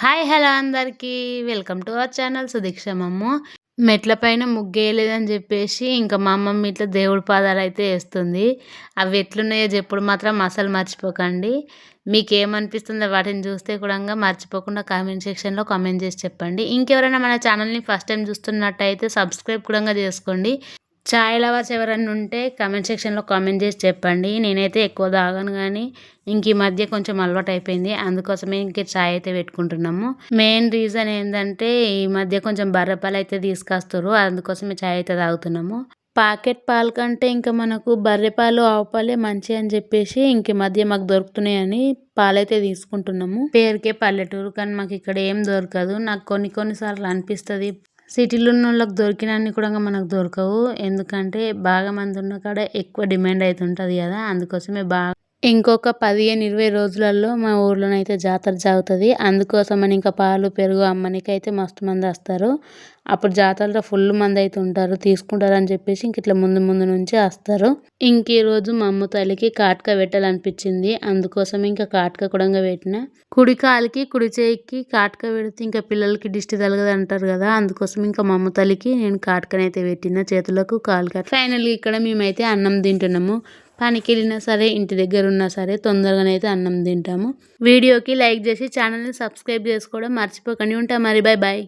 Hi hello అందరికీ welcome to our channel Sudiksha మమ్ము. మెట్ల పైన ముగ్గేయలేదని చెప్పేసి ఇంకా మా అమ్మమ్మ ఇట్లా దేవుడి పాదాలు అయితే వేస్తుంది. అవి ఎట్లున్నాయో చెప్పుడు మాత్రం అసలు మర్చిపోకండి. మీకు ఏమనిపిస్తుందో వాటిని చూస్తే కూడా మర్చిపోకుండా కామెంట్ సెక్షన్లో కామెంట్ చేసి చెప్పండి. ఇంకెవరైనా మన ఛానల్ని ఫస్ట్ టైం చూస్తున్నట్టయితే సబ్స్క్రైబ్ కూడా చేసుకోండి. చాయ్ లవర్స్ ఎవరన్నా ఉంటే కామెంట్ సెక్షన్లో కామెంట్ చేసి చెప్పండి. నేనైతే ఎక్కువ తాగను కానీ ఈ మధ్య కొంచెం అలవాటు అయిపోయింది. అందుకోసమే ఇంక చాయ్ అయితే పెట్టుకుంటున్నాము. మెయిన్ రీజన్ ఏంటంటే ఈ మధ్య కొంచెం బర్రెపాలు అయితే తీసుకొస్తారు. అందుకోసమే చాయ్ అయితే తాగుతున్నాము. పాకెట్ పాలు కంటే ఇంకా మనకు బర్రె పాలు ఆవు పాలే మంచి అని చెప్పేసి ఇంక మధ్య మాకు దొరుకుతున్నాయని పాలైతే తీసుకుంటున్నాము. పేరుకే పల్లెటూరు కానీ మాకు ఇక్కడ ఏం దొరకదు. నాకు కొన్నిసార్లు అనిపిస్తుంది సిటీలో ఉన్న వాళ్ళకి దొరికినన్ని కూడా మనకు దొరకవు. ఎందుకంటే బాగా మంది ఉన్న కాడ ఎక్కువ డిమాండ్ అవుతుంటుంది కదా, అందుకోసమే బాగా ఇంకొక 15-20 రోజులలో మా ఊర్లోనైతే జాతర సాగుతుంది. అందుకోసమని ఇంకా పాలు పెరుగు అమ్మనికైతే మస్తు మంది వస్తారు. అప్పుడు జాతరలో ఫుల్ మంది అయితే ఉంటారు, తీసుకుంటారని చెప్పేసి ఇంక ఇట్లా ముందు ముందు నుంచి వస్తారు. ఇంక ఈరోజు మా అమ్మ తల్లికి కాటుక పెట్టాలనిపించింది. అందుకోసం ఇంకా కాటుక కూడా పెట్టిన. కుడి కాలికి కుడి చేయికి కాటుక పెడితే ఇంకా పిల్లలకి దిష్టి తగలదు అంటారు కదా, అందుకోసం ఇంకా మా అమ్మ తల్లికి నేను కాటుకనైతే పెట్టిన చేతులకు కాలుకి. ఫైనల్గా ఇక్కడ మేమైతే అన్నం తింటున్నాము. పనికి వెళ్ళినా సరే ఇంటి దగ్గర ఉన్నా సరే తొందరగానైతే అన్నం తింటాము. వీడియోకి లైక్ చేసి ఛానల్ని సబ్స్క్రైబ్ చేసుకోవడం మర్చిపోకండి. ఉంటా మరి, బాయ్ బాయ్.